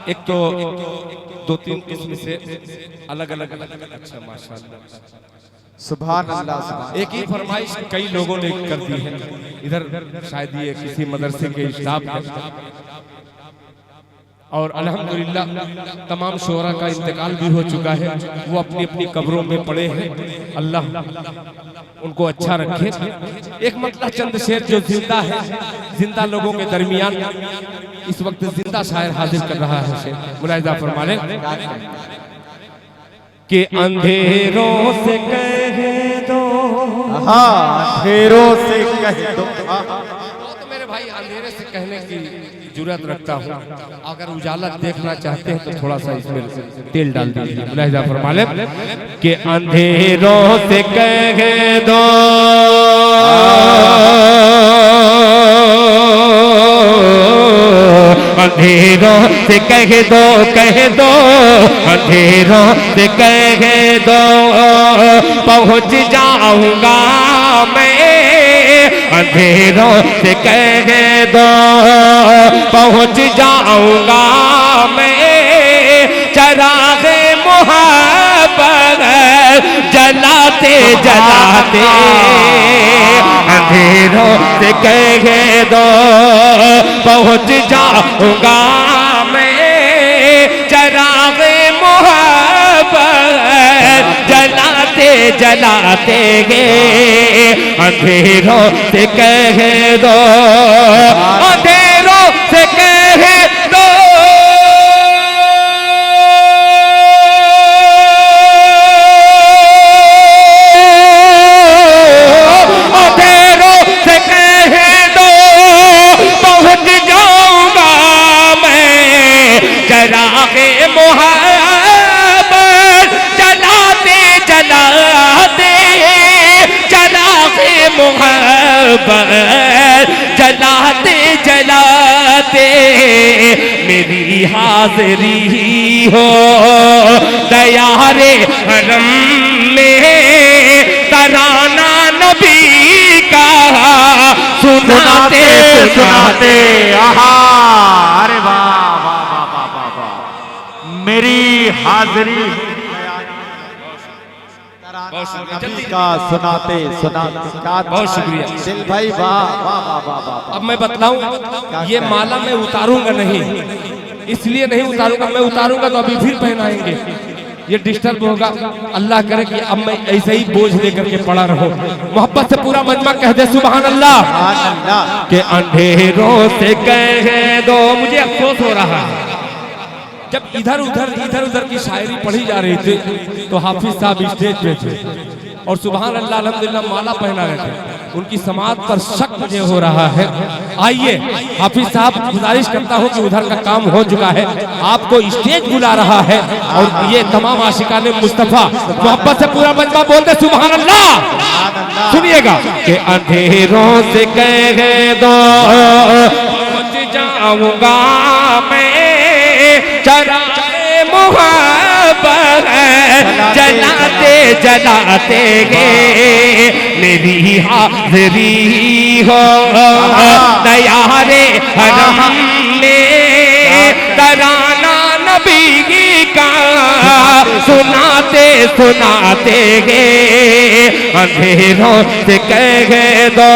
एक तो दो तीन किस्म से अलग अलग। अच्छा माशाल्लाह, सुभान अल्लाह। एक ही फरमाइश कई लोगों ने कर दी है। इधर शायद ये किसी मदरसे के स्टाफ है और अल्हम्दुलिल्लाह तमाम शोरा का इंतकाल भी हो चुका है। वो अपनी अपनी कब्रों में पड़े हैं। अल्लाह उनको अच्छा रखे। एक मतलब चंद शेर जो जिंदा है, जिंदा लोगों के दरमियान इस वक्त जिंदा शायर हाजिर कर रहा है। शेर मुलाहिजा फरमा ले कि अंधेरों से कह दो, हाँ अंधेरों से कह दो। तो मेरे भाई अंधेरे से कहने की जुर्रत रखता हूँ। अगर उजाला देखना चाहते हैं तो थोड़ा सा इसमें तेल डाल दीजिए। मुलाहिजा फरमा ले कि अंधेरों से कह दो, अंधेरों से कह दो, कह दो अंधेरों से कह दो, पहुँच जाऊंगा मैं। अंधेरों से कह दो, पहुँच जाऊंगा मैं। चराग़े मोहब्बत जलाते जलाते, अंधेरों से कह दो, पहुँच जाऊंगा मैं। चराग़े मोहब्बत जलाते जलाते गे, अंधेरों से कह दो, अंधेरों से कह दो, अंधेरों से कह दो, पहुँच जाऊंगा मैं। चराग़े मोहब्बत जलाते जलाते, चराग़े मोहब्बत जलाते जलाते, मेरी हाज़िरी हो दयारे हरम में। तराना नबी का सुनाते सुनाते, आहा, अरे वाह वाह वाह वाह वाह वाह, मेरी हाजिरी नबी का सुनाते सुनाते। बहुत शुक्रिया दिल भाई, वाह वाह वाह वाह वाह। अब मैं बतलाऊं, ये माला मैं उतारूंगा नहीं, इसलिए नहीं उतारूंगा। मैं उतारूंगा तो अभी फिर पहनाएंगे, ये डिस्टर्ब होगा। अल्लाह करे कि अब मैं ऐसे ही बोझ लेकर के पड़ा रहूं। मोहब्बत से पूरा मजमा कह दे सुभान अल्लाह। के अंधेरों से कह दो। मुझे अफसोस हो रहा है, जब इधर उधर की शायरी पढ़ी जा रही थी तो हाफिज साहब स्टेज पे थे और सुभान अल्लाह अल्हम्दुलिल्लाह माला पहना रहे थे। उनकी समात पर शक मुझे हो रहा है। आइए हाफिज साहब, गुजारिश करता हूं कि उधर का काम हो चुका है, आपको स्टेज बुला रहा है और ये तमाम आशिकाने मुस्तफा मोहब्बत से पूरा मजमा बोलते सुभान अल्लाह। सुनिएगा कि अंधेरों से कह दो, पहुँच जाऊंगा मैं। चराग़े मोहब्बत जलाते जलाते गे, मेरी हाज़िरी हो दयारे हरम में। तराना नबी का सुनाते सुनाते गे, अंधेरों से कह दो,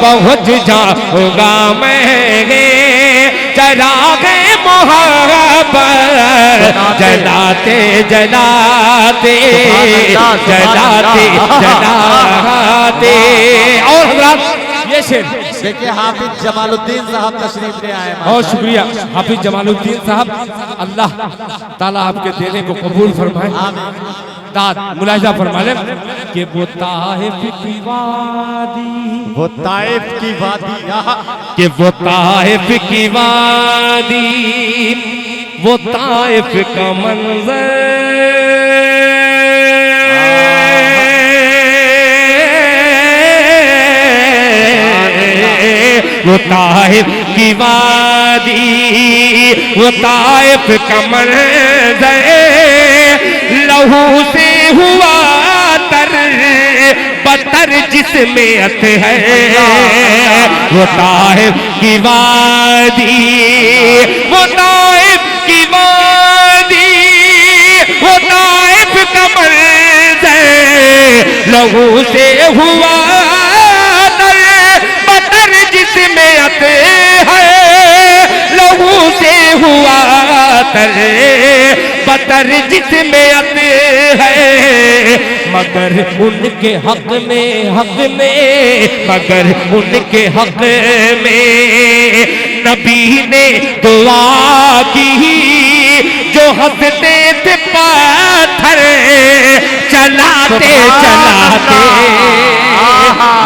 पहुँच जाऊंगा मैं। चराग़े मोहब्बत जलाते जलाते, जलाते जलाते। और हज़रात ये शेर देखिए, हाफिज जमालुद्दीन साहब तशरीफ ले आए। बहुत शुक्रिया हाफिज जमालुद्दीन साहब, अल्लाह ताला आपके देने को कबूल फरमाए। दाद मुलाहिजा फरमा ले कि वो ताइफ की वादी, वो ताइफ की वादी, कि वो ताइफ की वादी, वो ताइफ का मंजर, वो ताइफ की वादी, वो ताइफ का मंजर, लहू से हुआ तर बतर जिसमें अत है, वो ताइफ की वादी, वो ताइफ की वादी वो ताइफ का मंज़र लहू से हुआ तर बतर जिसमें अते है लहू से हुआ तर बतर जिसमें अते है मगर उनके हक में मगर उनके हक में नबी ने दुआ की जो हंसते थे पत्थर चलाते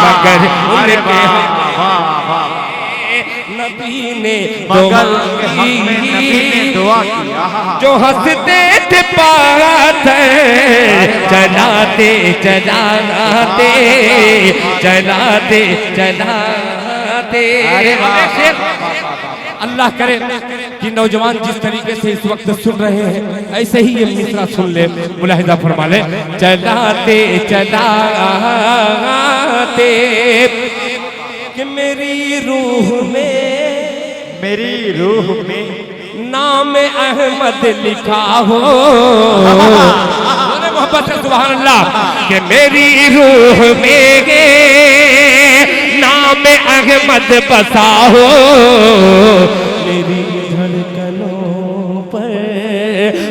मगर उनके नबी ने दुआ की जो हंसते थे पत्थर चलाते अल्लाह करे कि नौजवान जिस तरीके से इस वक्त सुन रहे हैं ऐसे ही ये मिसरा सुन ले, मुलाहिजा फरमा ले। चलाते कि मेरी रूह में नाम अहमद लिखा हो मोहब्बत से सुभान अल्लाह कि मेरी रूह में नाम अहमद बसा हो मेरी धड़कनों पर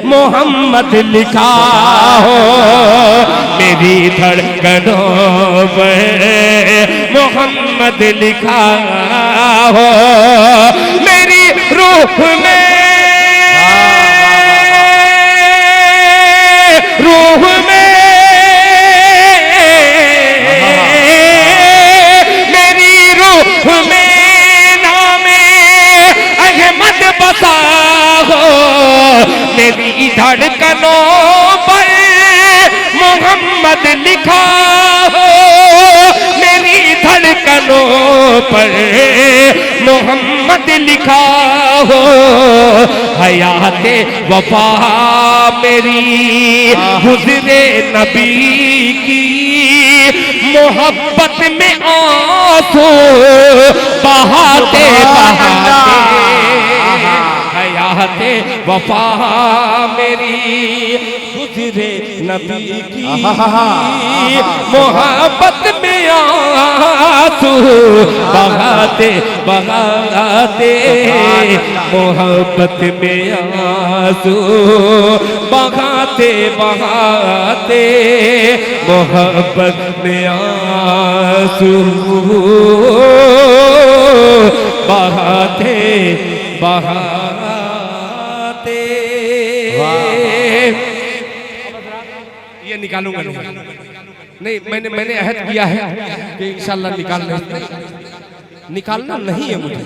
मोहम्मद लिखा हो मेरी धड़कनों पर मोहम्मद लिखा हो मेरी रूह में मेरी धड़कनों पर मोहम्मद लिखा हो मेरी धड़कनों पर मोहम्मद लिखा हो हयाते वफा मेरी गुजरे नबी की मोहब्बत में आंसू बहाते हयाते वफा मेरी गुजरे नबी की मोहब्बत में आंसू बहाते मोहब्बत में आंसू बहाते मोहब्बत में आंसू बहाते ये निकालूंगा नहीं मैंने अहद किया है कि इंशाल्लाह निकालना नहीं है मुझे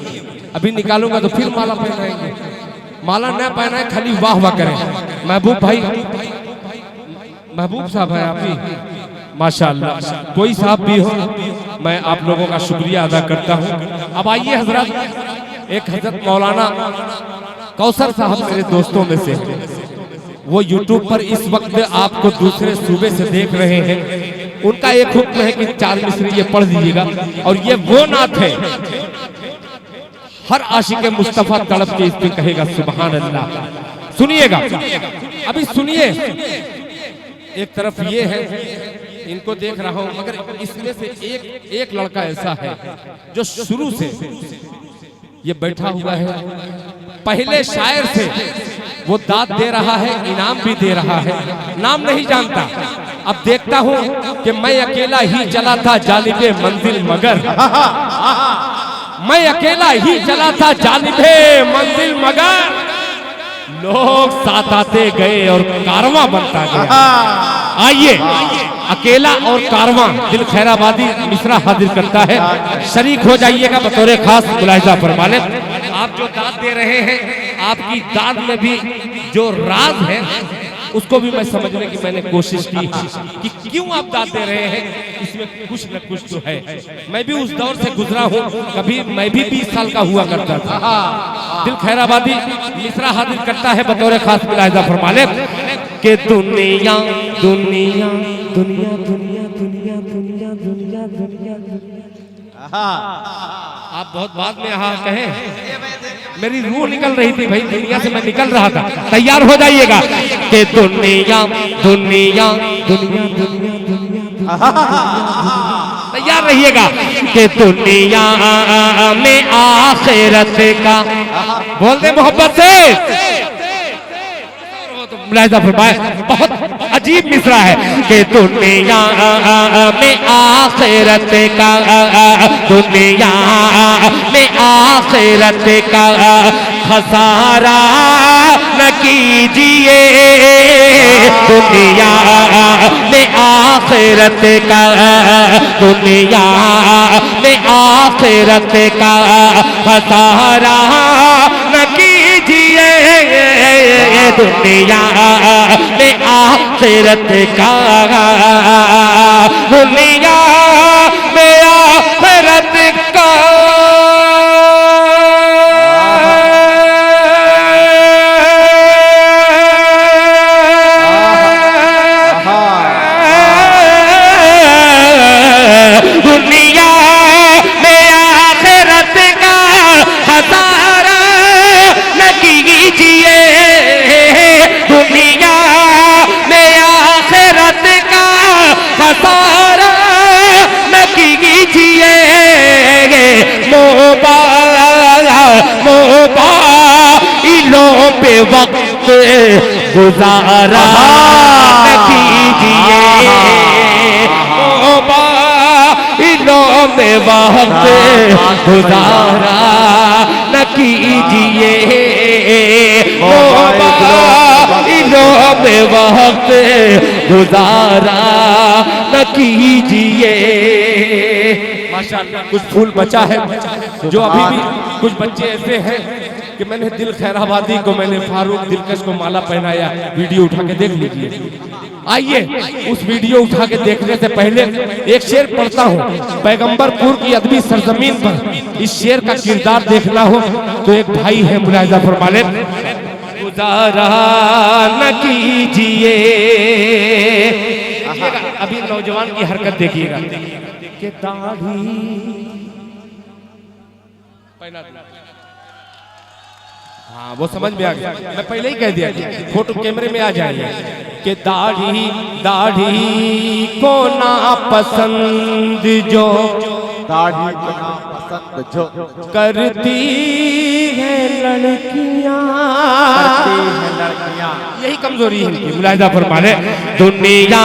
अभी निकालूंगा तो फिर माला पहनाएंगे माला न पहनाए खाली वाह वाह करें महबूब साहब है आप ही माशाअल्लाह कोई साहब भी हो मैं आप लोगों का शुक्रिया अदा करता हूँ। अब आइए हजरत एक हजरत मौलाना कौसर साहब मेरे दोस्तों में से वो यूट्यूब पर इस वक्त आपको दूसरे सूबे से देख रहे हैं उनका एक हुक्म है कि 4 मिसरे ये पढ़ दीजिएगा और ये वो नात है हर आशिक मुस्तफा तड़प के इस पे कहेगा सुभान अल्लाह। सुनिएगा अभी सुनिए एक तरफ ये है इनको देख रहा हूं मगर इसमें से एक लड़का ऐसा है जो शुरू से ये बैठा हुआ है पहले शायर से वो दाद दे रहा है इनाम भी दे रहा है नाम नहीं जानता अब देखता हूं कि मैं अकेला ही चला था जानिबे मंजिल मगर मैं अकेला ही चला था जानिबे मंजिल मगर लोग साथ आते गए और कारवां बनता गया। आइए अकेला और कारवां दिल खैराबादी मिसरा हाजिर करता है शरीक हो जाइएगा बतौर खास मुलाहिजा फरमा लें। आप जो दाद दे रहे हैं आपकी दाद में भी जो राज है उसको भी मैं समझने की मैंने कोशिश की कि क्यों आप दाद दे रहे हैं इसमें कुछ न कुछ तो है। मैं भी उस दौर से गुजरा हूँ कभी मैं भी 20 साल का हुआ करता था। दिल खैराबादी मिसरा हाजिर करता है बतौर खास मुलाहिजा फरमा ले कि दुनिया दुनिया दुनिया दुनिया दुनिया दुनिया दुनिया दुनिया। आप बहुत बाद में हाँ कहें मेरी रूह निकल रही थी भाई, दुनिया से मैं निकल रहा था। तैयार हो जाइएगा कि दुनिया दुनिया दुनिया दुनिया, तैयार रहिएगा कि दुनिया में आखिरत का, बोल दे मोहब्बत से, मुलाहिजा फरमाए। बहुत अजीब मिसरा है कि दुनिया में आखिरत का, दुनिया में आखिरत का खसारा न कीजिए, दुनिया में आखिरत का, दुनिया में आखिरत का खसारा न कीजिए, दुनिया में आखिरत का, दुनिया में आखिरत का। दुनिया में आखिरत का खसारा न कीजिए, दुनिया में आखिरत का खसारा न कीजिए, मोबाइलों पे वक्त गुजारा न कीजिए, मोबाइलों में वक्त गुजारा न कीजिए, मोबाइलों में वक्त गुजारा न कीजिए। माशाअल्लाह कुछ फूल बचा है जो अभी भी कुछ बच्चे ऐसे हैं कि मैंने दिल खैराबादी को, मैंने फारूक दिलकश को माला पहनाया, वीडियो उठा के देख लीजिए। आइए उस वीडियो उठा के देखने से पहले एक शेर पढ़ता हूँ। पैगंबरपुर की अदबी सरजमीन पर इस शेर का किरदार देखना हो तो एक भाई है, मुलाहिजा फरमा ले। गुजारा न कीजिए, अभी नौजवान की हरकत देखिएगा कि दाढ़ी पहना, हाँ वो समझ में आ गया, मैं पहले ही कह दिया फोटो कैमरे में आ जाएंगे कि दाढ़ी दाढ़ी को ना पसंद जो, दाढ़ी को ना पसंद जो करती है लड़कियां, यही कमजोरी है इनकी, मुलाहिजा फरमा ले। दुनिया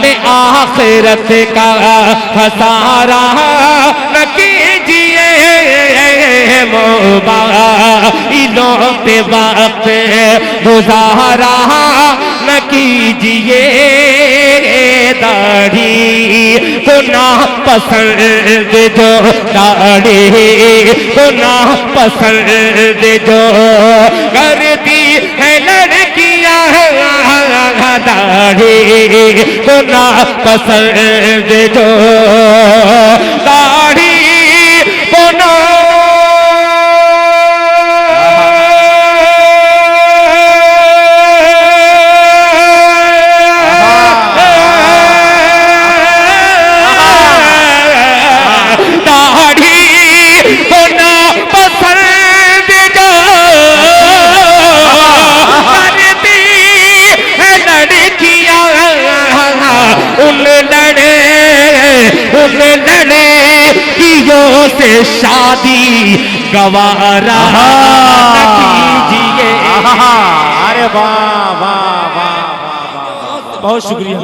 में आखिरत का खसारा न कीजिए, मोबाइलों पे वक्त गुजारा न कीजिए, दाढ़ी को ना पसंद जो, दाढ़ी को ना पसंद जो करती है लड़कियां, दाढ़ी को ना पसंद जो, दाढ़ी को ना से शादी गवारा न कीजिए। अरे वाह वाह वाह, बहुत शुक्रिया।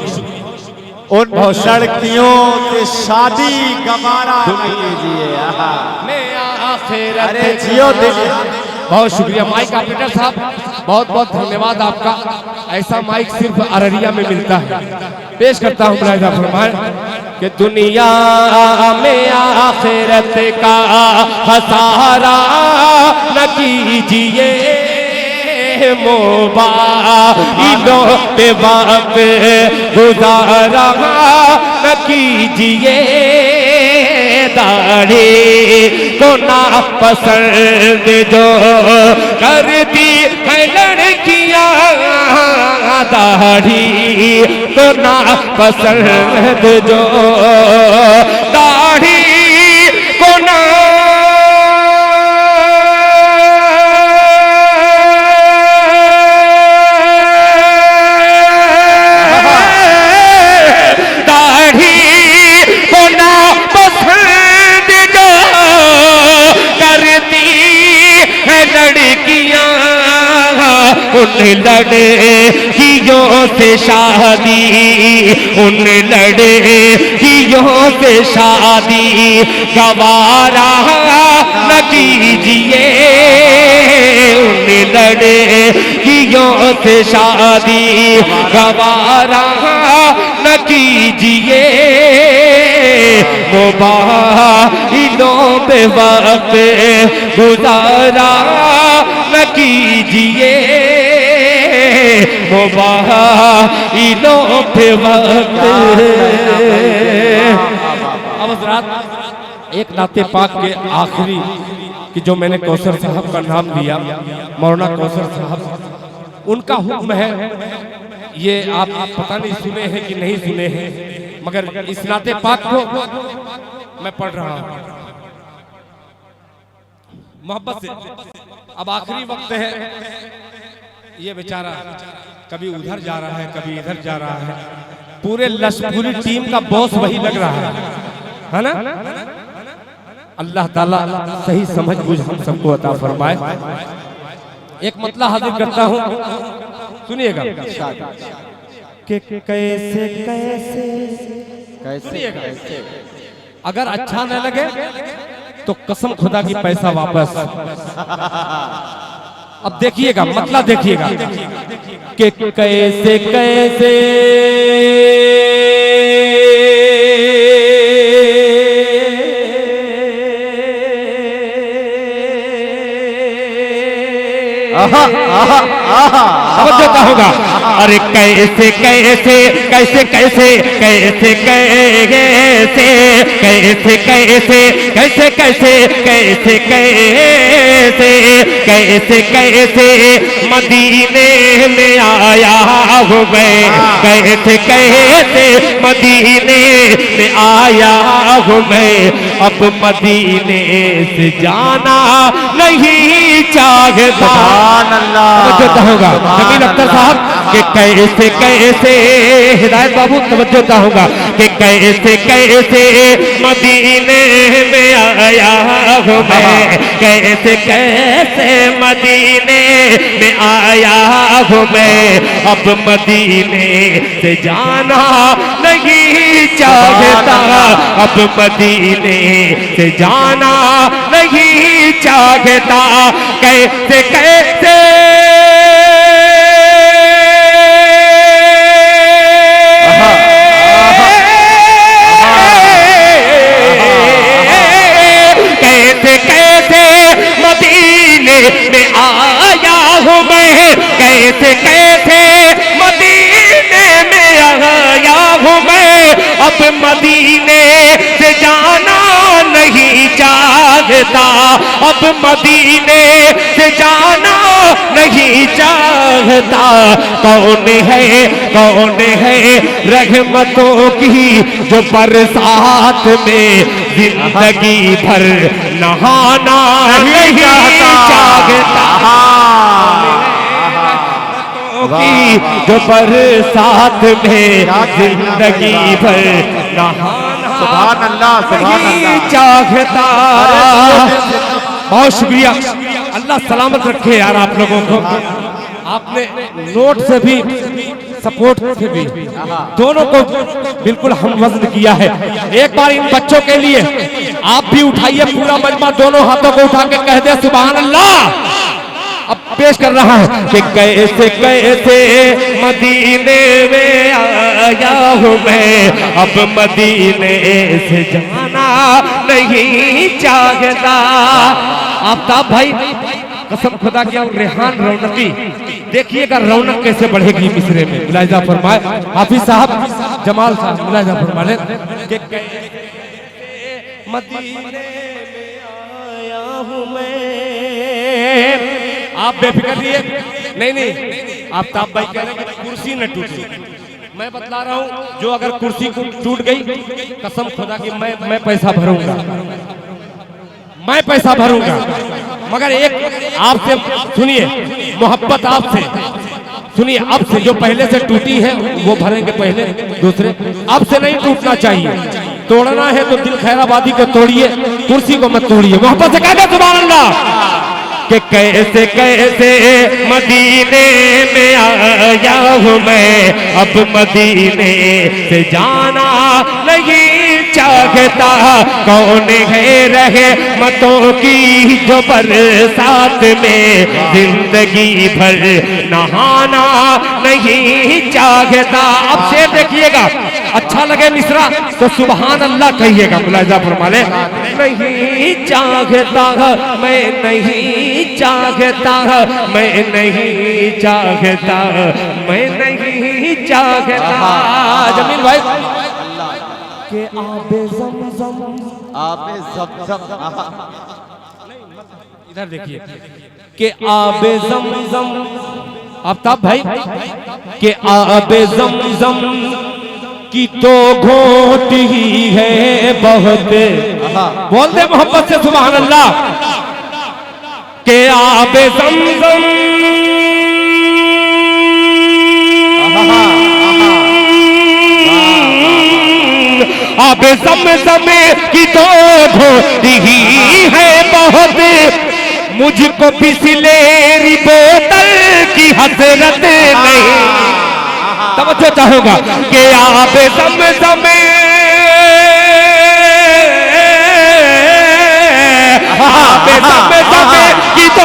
उन लड़कियों से शादी गवारा न कीजिए। अरे जियो दिल, बहुत शुक्रिया। माइक ऑपरेटर साहब बहुत बहुत धन्यवाद आपका, ऐसा माइक सिर्फ अररिया में मिलता है। पेश करता हूँ मुलाहिजा फरमाए कि दुनिया में आखिरत का खसारा न कीजिए, मोबाइलों पे वक्त गुजारा न कीजिए, दाढ़ी को ना पसंद जो करती है लड़कियां, दाढ़ी को ना पसंद जो, दाढ़ी को ना उन लड़कियों से शादी, उन लड़कियों से शादी गवारा न कीजिए, उन लड़कियों से शादी गवारा न कीजिए, मोबाइलों पे वक्त गुजारा न कीजिए, मोबाइलों पे वक्त। अब हज़रात एक नाते पाक के आखिरी कि जो मैंने कौसर साहब का नाम दिया, मौलाना कौसर साहब, उनका हुक्म है, ये आप पता नहीं सुने हैं कि नहीं सुने हैं, मगर इस नाते पाक को मैं पढ़ रहा हूँ मोहब्बत से। अब आखिरी वक्त है, ये बेचारा कभी उधर जा रहा है, कभी इधर जा रहा है, पूरे पूरी टीम का बॉस वही लग रहा है ना। अल्लाह ताला सही समझ बुझ हम सबको अता फरमाए। एक मतला हाजिर करता हूँ, सुनिएगा कि कैसे कैसे सुनिएगा, अगर अच्छा न लगे तो कसम खुदा की पैसा वापस। अब देखिएगा मतला, देखिएगा कि कैसे कैसे समझता होगा। अरे कैसे कैसे कैसे कैसे कैसे कैसे कैसे कैसे कैसे कैसे कैसे कैसे मदीने में आया हूँ मैं, कैसे कैसे मदीने में आया हूँ मैं, अब मदीने से जाना नहीं चाहता। तवज्जो होगा जमील अख्तर साहब कि कैसे कैसे, हिदायत बाबू तवज्जो होगा कि कैसे कैसे मदीने में आया हूँ मैं, कैसे कैसे मदीने में आया हूँ मैं, अब मदीने से जाना नहीं चाहता, अब मदीने से जाना नहीं चाहता। कैसे कैसे कैसे कैसे मदीने में आया हूँ मैं, कैसे कैसे मदीने में आया हूँ मैं, अब मदीने से जाना नहीं चाहता, अब मदीने से जाना नहीं चाहता। कौन है रहमतों की जो बरसात में जिंदगी भर नहाना नहीं चाहता, की जो बरसात में जिंदगी भर नहाना सुभान अल्लाह नहीं चाहता। बहुत शुक्रिया, अल्लाह सलामत रखे यार आप लोगों को। आपने नोट से भी सपोर्ट से भी दोनों को बिल्कुल हम वजन किया है। एक बार इन बच्चों के लिए आप भी उठाइए, पूरा मजमा दोनों हाथों को उठा के कह दे सुभान अल्लाह। अब पेश कर रहा है कि कैसे कैसे मदीने में आया हूँ मैं, अब मदीने से जाना नहीं चाहता। आफ्ताब भाई कसम खुदा की, और रेहान रौनकी देखिएगा रौनक कैसे बढ़ेगी मिसरे में। मुलाहिजा फरमाए हाफिज साहब, जमाल साहब मुलाहिजा फरमाए कि मदीने में आया हूँ मैं। आप बेफिक्र रहिए, नहीं आफ्ताब भाई कह रहे हैं कि कुर्सी न टूटे। मैं बतला रहा हूँ, जो अगर कुर्सी टूट गई कसम खुदा की मैं पैसा भरूंगा, मैं पैसा भरूंगा। मगर एक आपसे सुनिए, मोहब्बत आपसे सुनिए, अब से जो पहले से टूटी है वो भरेंगे पहले, दूसरे अब से नहीं टूटना चाहिए। तोड़ना है तो दिल खैराबादी को तोड़िए, कुर्सी को मत तोड़िए। मोहब्बत से कहते सुभान अल्लाह। कि कैसे कैसे मदीने में आया हूँ मैं, अब मदीने से जाना नहीं चाहता। कौन है रहे मतों की जो बरसात में जिंदगी भर नहाना नहीं चाहता। अब शेर देखिएगा, अच्छा लगे मिश्रा तो सुभान अल्लाह कहिएगा। मुलाहिजा फरमा ले, नहीं चाहता मैं, नहीं चाहता मैं, नहीं चाहता मैं, नहीं चाहता। जमील भाई के आबे ज़मज़म, आबे ज़मज़म, इधर देखिए के आबे ज़मज़म, आफ्ताब भाई के आबे ज़मज़म की तो घोट ही है बहुत। बोल दे मोहब्बत से सुभान अल्लाह। के आबे ज़मज़म, आबे ज़मज़म की तो घोट ही है बहुत। मुझको बिसलेरी बोतल की हसरत नहीं। तवज्जो चाहूंगा कि आबे ज़मज़म, आबे ज़मज़म की तो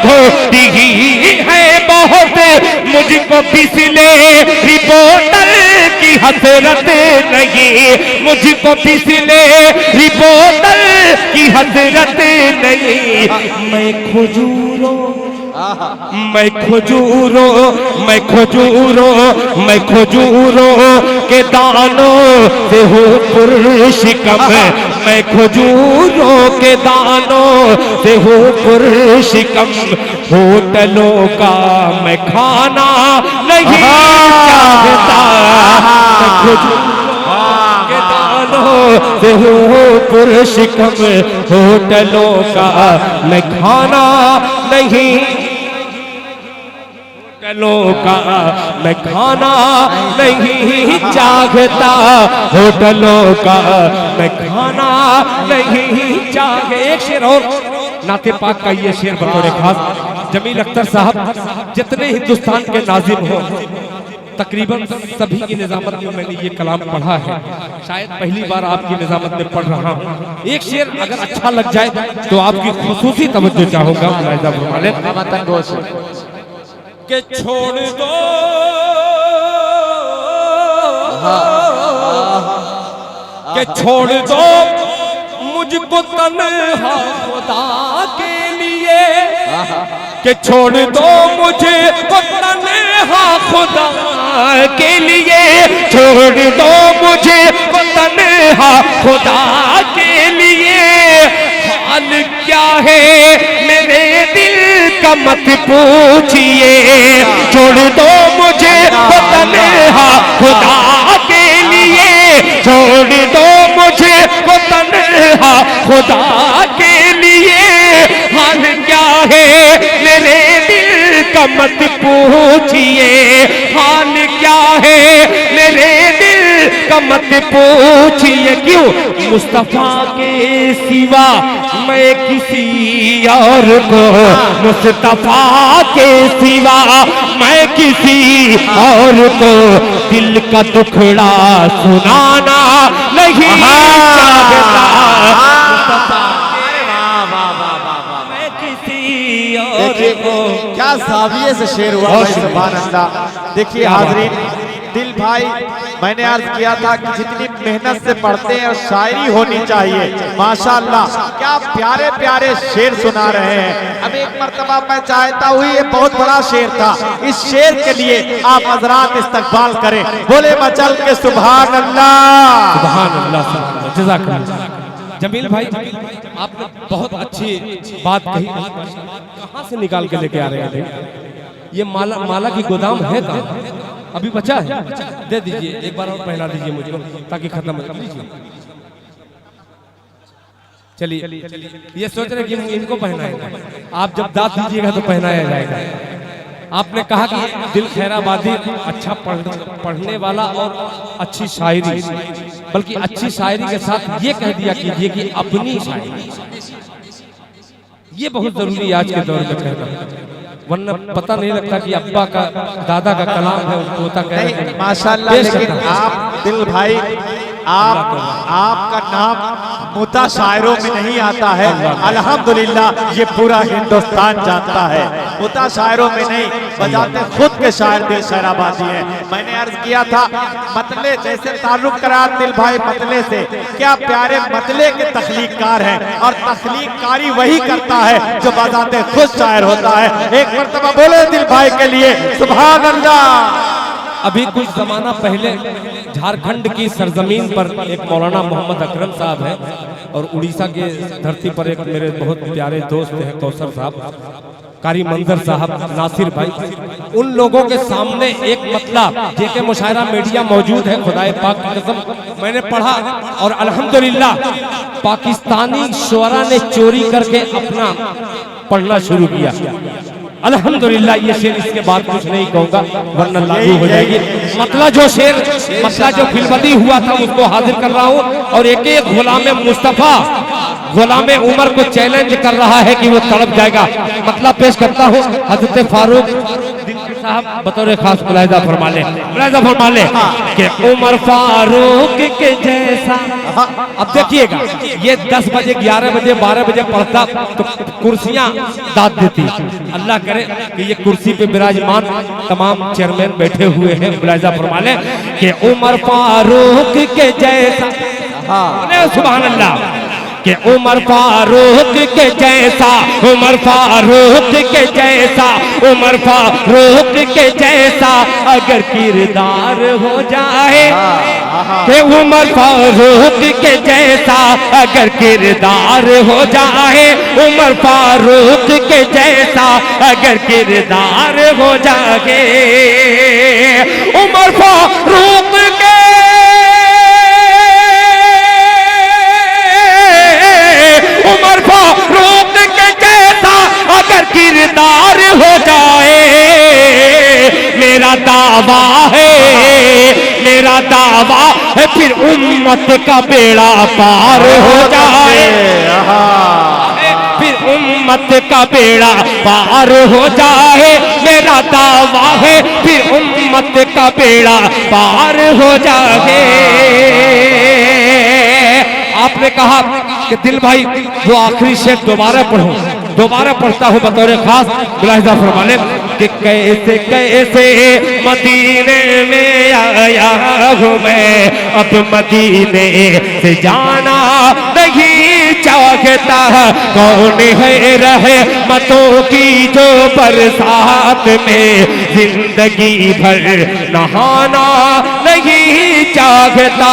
घोटी ही है बहुत। मुझको बिसलेरी बोतल की हसरत नहीं, मुझको बिसलेरी बोतल की हसरत नहीं। मैं खजूरों, मैं खजूरों, मैं खजूरों, मैं खजूरों के दानों से हूँ पुरशिकम। मैं खजूरों के दानों से हूँ पुरशिकम। होटलों का मैं खाना नहीं चाहता। मैं खजूरों के दानों से हूँ पुरशिकम। होटलों का मैं खाना नहीं, होटलों का मैं खाना नहीं चाहता। होटलों का मैं खाना नहीं चाहता। एक शेर और नाते पाक का ये शेर बतौर खास जमील अख्तर साहब, जितने हिंदुस्तान के नाजिम हो तकरीबन सभी की निजामत में मैंने ये कलाम पढ़ा है। शायद पहली बार आपकी निजामत में पढ़ रहा हूँ। एक शेर अगर अच्छा लग जाए तो आपकी खुसूसी तवज्जो चाहूंगा। मुलाहिजा फरमा ले के छोड़ दो के छोड़ दो मुझको तन्हा खुदा के लिए। के छोड़ दो मुझे तन्हा खुदा के लिए। छोड़ दो मुझे तन्हा खुदा के लिए। हाल क्या है मेरे दिल का मत पूछिए। छोड़ दो मुझे तन्हा खुदा के लिए। छोड़ दो मुझे तन्हा खुदा के लिए। हाल क्या है मेरे दिल का मत पूछिए। हाल क्या है मेरे दिल का मत पूछिए। क्यों मुस्तफा के सिवा मैं किसी और को, मुस्तफा के सिवा मैं किसी और को दिल का टुकड़ा सुनाना नहीं चाहता। मैं किसी और को। क्या जाविये से शेर हुआ भाई, सुभान अल्लाह। देखिए हाज़रीन, दिल भाई मैंने अर्ज किया था कि जितनी मेहनत से पढ़ते हैं और शायरी होनी चाहिए। माशाअल्लाह क्या प्यारे प्यारे शेर सुना रहे हैं। अब एक मर्तबा मैं चाहता हूँ, ये बहुत बड़ा शेर था, इस शेर के लिए आप हजरात इस्तकबाल करें। बोले मचल के सुभान अल्लाह, सुभान अल्लाह, जज़ाकल्लाह। जमील भाई आपने बहुत अच्छी बात कही। कहाँ से निकाल के लेके आ रहे हैं? ये माला की गोदाम है कहाँ? अभी बचा है, दे दीजिए एक बार और पहना दीजिए मुझे ताकि खत्म हो जाए। चलिए ये सोच रहे कि इनको पहनाएंगे, आप जब दाद दीजिएगा तो पहनाया जाएगा। आपने कहा कि दिल खैराबादी अच्छा पढ़ने वाला और अच्छी शायरी, बल्कि अच्छी शायरी के साथ ये कह दिया कीजिए कि अपनी शायरी। ये बहुत जरूरी है आज के दौर में कहना, वरना पता नहीं लगता कि अब्बा का दादा का कलाम है, उसको होता कह रहे हैं माशाल्लाह। लेकिन आप दिल भाई, आपका नाम मुता शायरों में नहीं आता है, अल्हम्दुलिल्लाह ये पूरा हिंदुस्तान जानता है। मुता शायरों में नहीं, बजाते खुद के शायर दिल शहराबादी हैं। मैंने अर्ज किया था मतले, जैसे ताल्लुक करा दिल भाई मतले से, क्या प्यारे मतले के तख्लीककार हैं, और तख्लीककारी वही करता है जो बजाते खुद शायर होता है। एक मर्तबा बोले दिल भाई के लिए सुभान अल्लाह। अभी कुछ जमाना पहले झारखंड की सरजमीन पर एक मौलाना मोहम्मद अकरम साहब हैं, और उड़ीसा के धरती पर एक मेरे बहुत प्यारे दोस्त हैं कौसर साहब, कारी मंजर साहब, नासिर भाई, उन लोगों के सामने एक मतलब जेके मुशायरा मीडिया मौजूद है, खुदाए पाक की कसम मैंने पढ़ा, और अल्हम्दुलिल्लाह पाकिस्तानी शुअरा ने चोरी करके अपना पढ़ना शुरू किया। अल्हम्दुलिल्लाह ये शेर, इसके बाद कुछ नहीं कहूँगा वरना लागू हो जाएगी। मतलब जो शेर, मतलब जो फिल्मदी हुआ था उसको हाजिर कर रहा हूँ, और एक एक गुलाम मुस्तफ़ा गुलाम उमर को चैलेंज कर रहा है कि वो तड़प जाएगा। मतलब पेश करता हूँ, हजरत फारूक साहब बतौर खास मुलाहिजा फरमा ले कि उमर फारूक के जैसा। अब देखिएगा, ये 10 बजे 11 बजे 12 बजे पढ़ता तो कुर्सियां दाद देती। अल्लाह करे कि ये कुर्सी पे विराजमान तमाम चेयरमैन बैठे हुए हैं, मुलाहिजा फरमा ले कि उमर फारूक के जैसा, सुभान अल्लाह, कि उमर फारूक के जैसा, उमर फारूक के जैसा, उमर फारूक के जैसा अगर किरदार हो जाए, कि उमर फारूक के जैसा अगर किरदार हो जाए, उमर फारूक के जैसा अगर किरदार हो जाए, उमर फारूक के उमर फारूक के जैसा अगर किरदार हो जाए, मेरा दावा है, मेरा दावा है फिर उम्मत का बेड़ा पार हो जाए, फिर उम्मत का बेड़ा पार हो जाए, मेरा दावा है फिर उम्मत का बेड़ा पार हो जाए। आपने कहा कि दिल भाई वो आखिरी शेर दोबारा पढ़ूं, दोबारा पढ़ता हूँ बतौर खास, मुलाहिजा फरमा ले कि कैसे कैसे मदीने में आया हूँ मैं, अब मदीने से जाना नहीं चाहता, कौन है रहमतों की जो बरसात में जिंदगी भर नहाना नहीं चाहता,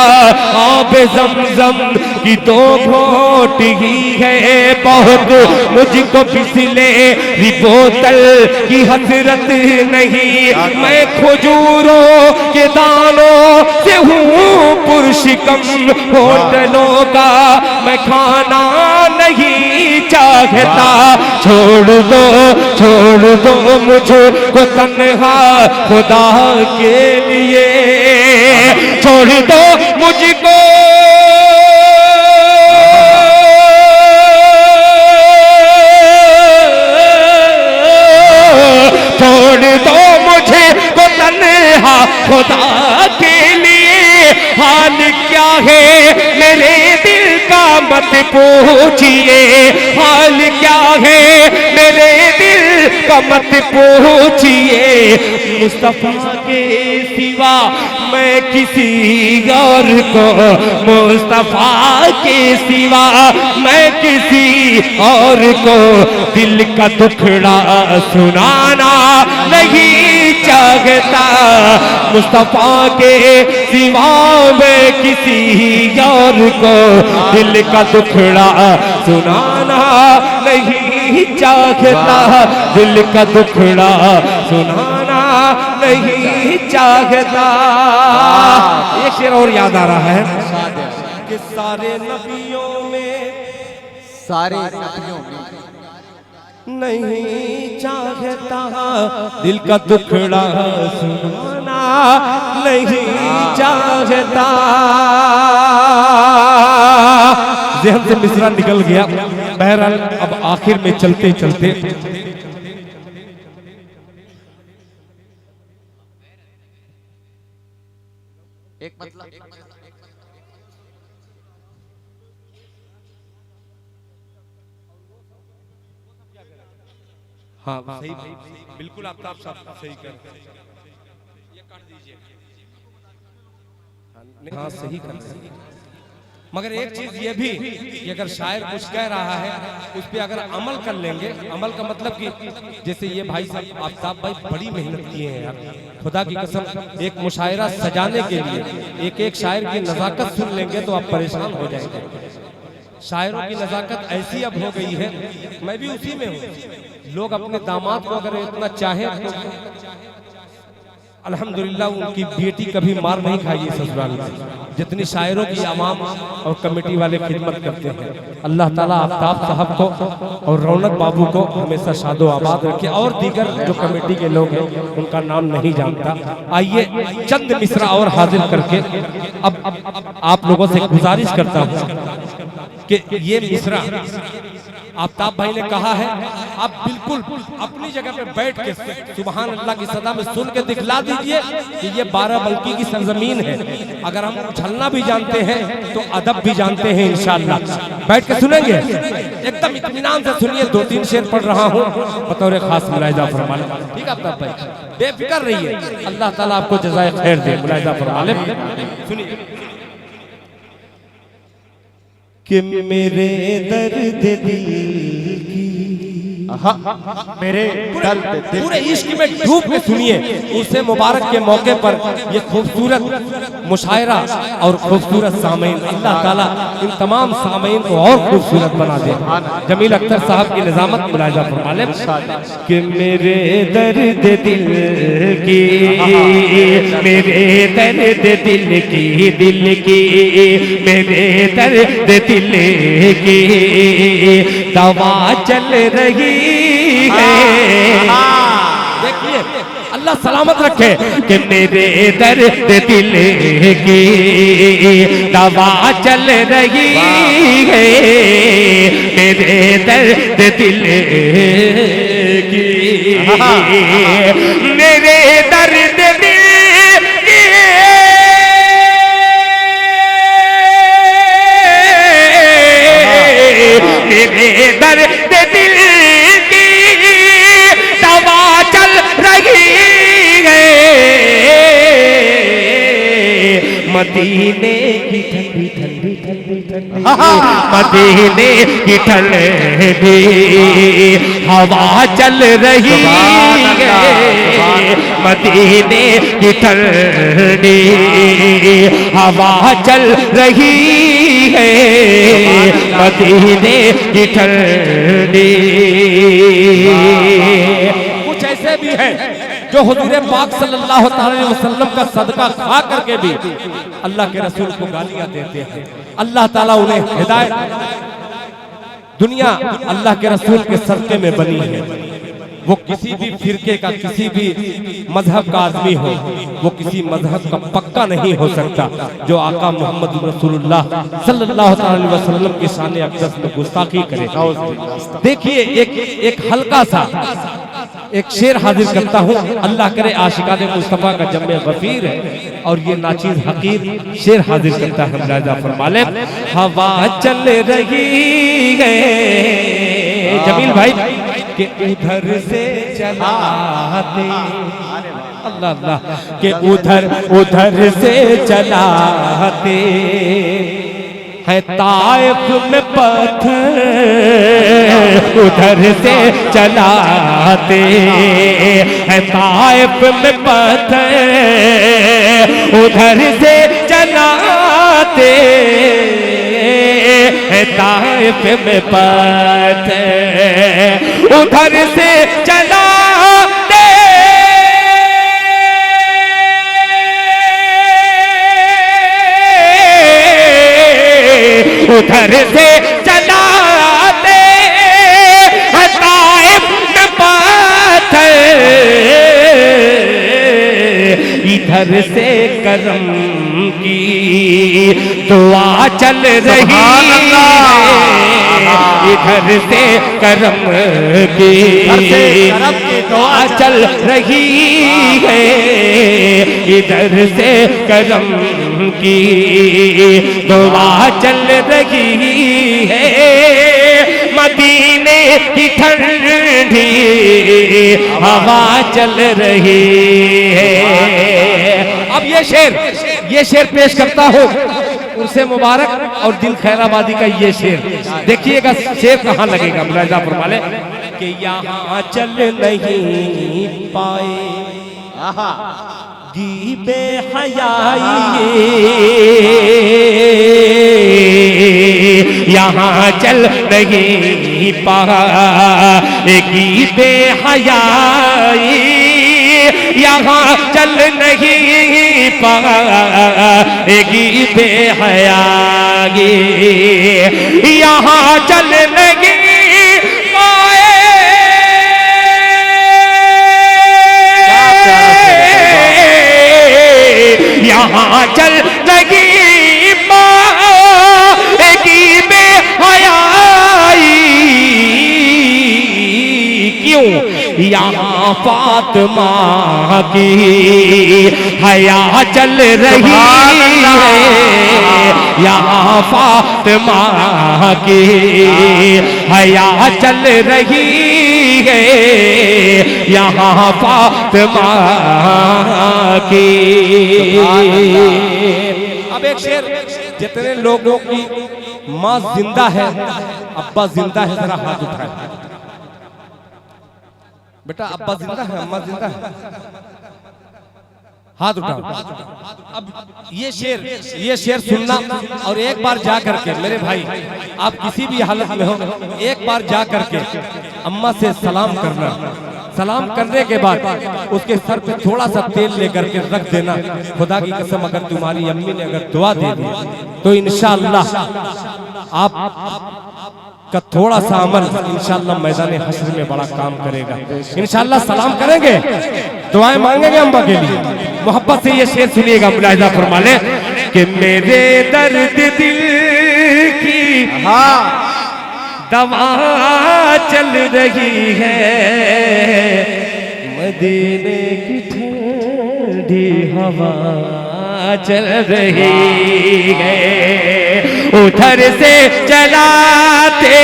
आब ज़मज़म की 2 घोट ही है बहुत, मुझको पिछले बोतल की हसरत नहीं, मैं खजूरों के दानों से हूँ पुरशिकम, होटलों का मैं खाना नहीं चाहता, छोड़ दो मुझको तन्हा खुदा के लिए, छोड़ दो मुझको खुदा के लिए। हाल क्या है मेरे दिल का मत पूछिए, हाल क्या है मेरे दिल का मत पूछिए, मुस्तफा के सिवा मैं किसी और को, मुस्तफा के सिवा मैं किसी और को दिल का दुखड़ा सुनाना नहीं चाहता, मुस्तफा के सिवा मैं किसी और को दिल का दुखड़ा सुनाना नहीं चाहता, दिल का दुखड़ा सुनाना नहीं चाहता। एक शेर और याद आ रहा है कि सारे नबियों में नहीं चाहता, दिल का दुखड़ा सुनाना नहीं चाहता। ज़हन से मिसरा निकल गया। बहरहाल अब आखिर में चलते चलते एक मतलब हाँ सही, बिल्कुल आप सही कर ये काट दीजिए। हाँ सही कर, मगर एक चीज ये भी कि अगर शायर कुछ कह रहा है उस पे अगर अमल कर लेंगे, अमल का मतलब कि जैसे ये भाई साहब आफ्ताब भाई बड़ी मेहनत किए हैं यार, खुदा की कसम एक मुशायरा सजाने के लिए एक एक शायर की नजाकत सुन लेंगे तो आप परेशान हो जाएंगे। शायरों की नजाकत ऐसी अब हो गई है, मैं भी उसी में हूँ, लोग अपने दामाद को अगर इतना चाहे तो अल्हम्दुलिल्लाह उनकी बेटी कभी मार नहीं खाई है ससुराल में, जितनी शायरों की आवाम और कमेटी वाले खिदमत करते हैं। अल्लाह ताला आफ्ताब साहब को और रौनक बाबू को हमेशा शादो आबाद रखे, और दीगर जो कमेटी के लोग हैं उनका नाम नहीं जानता। आइए चंद मिसरा और हाजिर करके अब आप लोगों से गुजारिश करता हूँ कि ये मिसरा आफ्ताब भाई ने कहा है, आप बिल्कुल अपनी जगह पे बैठ के सुभान अल्लाह की सदा में सुन के दिखला दीजिए कि ये बाराबंकी की सरजमीन है। अगर हम उछलना भी जानते हैं तो अदब भी जानते हैं इंशाअल्लाह। बैठ के सुनेंगे, एकदम इत्मीनान से सुनिए। 2-3 शेर पढ़ रहा हूँ बतौर खास मुलाहिजा फरमा लें, ठीक है आफ्ताब भाई, बेफिक्र रहिए, अल्लाह ताला आपको जज़ाए खैर दे। मुलाहिजा फरमा लें, सुनिए। कि मेरे दर्द दिल की, मेरे दर्द दिल, पूरे इश्क में डूब के सुनिए। उसे मुबारक के मौके पर ये खूबसूरत मुशायरा और खूबसूरत सामीन, अल्लाह ताला इन तमाम सामीन को और खूबसूरत बना दे। जमील अख्तर साहब की निजामत मुलाहिजा फरमा लें। कि मेरे दर्द दिल की, मेरे दर्द दिल की, दिल की मेरे दर्द दिल की दवा चल रही है। देखिए अल्लाह सलामत रखे कि मेरे दर्द दिल की दवा चल रही है, मेरे दर्द दिल की, मेरे दर्द दिल की, मेरे दर्द दिल की दवा चल रही है, मदीने की ठंडी ठंडी ठंडी ठंडी, मदीने की ठंडी हवा चल रही है, मदीने की ठंडी हवा चल रही है, मदीने की ठंडी। कुछ ऐसे भी हैं जो हुजूर पाक सल्लल्लाहु अलैहि वसल्लम का सदका खा करके भी अल्लाह के रसूल को गालियां देते हैं। अल्लाह ताला उन्हें हिदायत, दुनिया अल्लाह के रसूल के सदके में बनी है। वो किसी भी फिरके का, किसी भी मजहब का आदमी हो, वो किसी मजहब का पक्का नहीं हो सकता जो आका मोहम्मद रसूलुल्लाह सल्लल्लाहु अलैहि वसल्लम की शान अक़दस में गुस्ताखी करे। देखिए एक हल्का सा एक शेर हाजिर करता हूँ, अल्लाह करे आशिकाने मुस्तफा का जम्मे गफीर है और ये नाचीज हकीर शेर हाजिर करता है। मुलाहिजा फरमा ले। हवा चल रही है, जमील भाई के उधर से चलाते, अल्लाह अल्लाह के उधर से चलाते है ताइफ में पत्थर, उधर से चलाते है ताइफ में पत्थर, उधर से चलाते है ताइफ में पत्थर, उधर से चलाते उधर से चलाते ताइफ में पत्थर, इधर से करम की दुआ चल रही है, इधर से करम की दुआ चल रही है, इधर से करम की दुआ चल रही है, मदीने की ठंडी हवा चल रही है। अब ये शेर पेश करता हूँ उर्से मुबारक और दिल खैराबादी का ये शेर। देखिएगा शेर कहाँ लगेगा, मुलाहिजा फरमा ले कि यहाँ चल नहीं पाए गीबे हयाई, यहाँ चल नहीं पाएगी बेहयाई, यहाँ चल नहीं पाएगी बेहयाई, यहाँ चल नहीं यहाँ चल नहीं पाएगी बेहयाई, क्यों यहाँ फातिमा की हया चल रही है, यहाँ फातिमा की हया चल रही है, यहाँ फातिमा की। अब एक शेर, जितने लोगों की माँ जिंदा है, अब्बा जिंदा है, जरा हाथ उठाए। बेटा अब्बा जिंदा है, अम्मा जिंदा है, हाथ उठाओ। अब ये शेर सुनना और एक बार जा करके, मेरे भाई आप किसी भी हालत में हो, एक बार जा करके अम्मा से सलाम करना। सलाम करने के बाद उसके सर पे थोड़ा सा तेल लेकर के रख देना। खुदा की कसम अगर तुम्हारी अम्मी ने अगर दुआ दे दी तो इंशाअल्लाह आप का थोड़ा सा अमल इंशाअल्लाह मैदान हश्र में बड़ा काम करेगा। इंशाअल्लाह सलाम करेंगे, दुआएं मांगेंगे अम्मा के लिए। मोहब्बत से ये शेर सुनिएगा, मुलाहिजा फरमा ले कि मेरे दर्द दिल की दवा चल रही है, मदीने की ठंडी हवा चल रही है, उधर से चलाते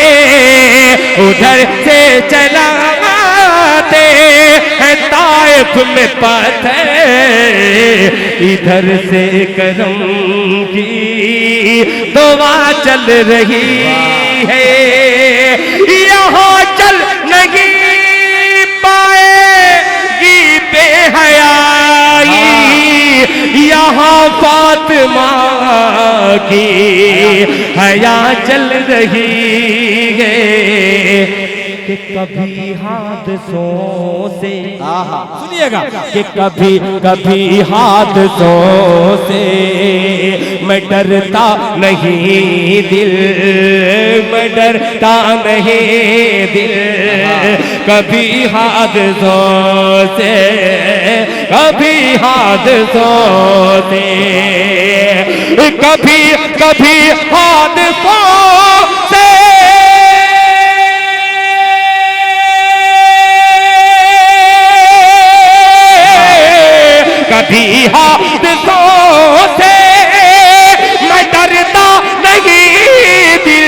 उधर से चलाते हैं ताइफ में पत्थर, इधर से करम की दुआ चल रही है, यहाँ चल नहीं पाएगी बेहयाई, यहाँ फातिमा की हया चल रही है, कि कभी हादसों से, सुनिएगा, कि कभी कभी हादसों से मैं डरता नहीं दिल, मैं डरता नहीं दिल, कभी हादसों से, कभी हादसों से, कभी कभी हादसों से, कभी हादसों से मैं डरता नहीं दिल,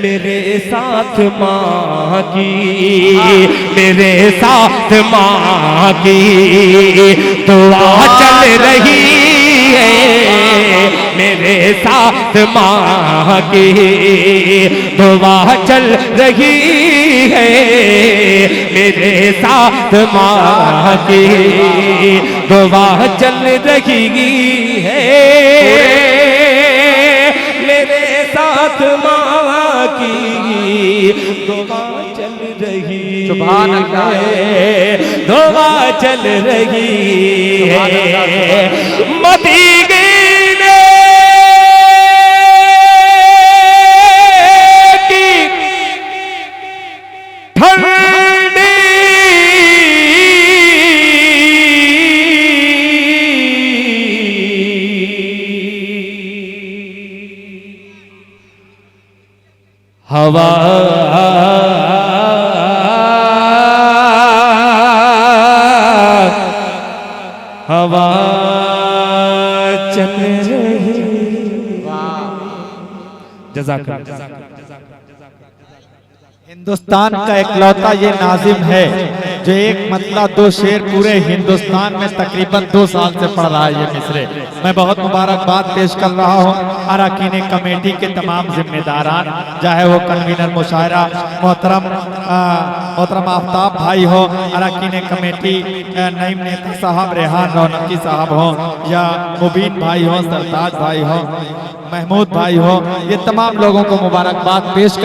मेरे साथ माँ की, मेरे साथ माँ की दुआ चल रही है, मेरे साथ माँ की दुआ चल रही है, मेरे साथ माँ की दुआ चल रही है, मेरे साथ माँ की दुआ चल रही है, दुआ चल रही है, मदीने की ठंडी हवा हवा चल रही। जज़ाकल्लाह। हिंदुस्तान का इकलौता ये नाजिम है जो एक मतलब दो शेर पूरे हिंदुस्तान में तकरीबन 2 साल से पढ़ रहा है ये मिसरे। मैं बहुत मुबारकबाद पेश कर रहा हूँ अरकान कमेटी के तमाम जिम्मेदारान, चाहे वो कन्वीनर मुशायरा मोहतरम आफ्ताब भाई हो, अरकान कमेटी नईम नेता साहब रेहान रौनकी साहब हो, या मुबीन भाई हो, सरताज भाई हो, महमूद भाई हो, ये तमाम लोगों को मुबारकबाद पेश कर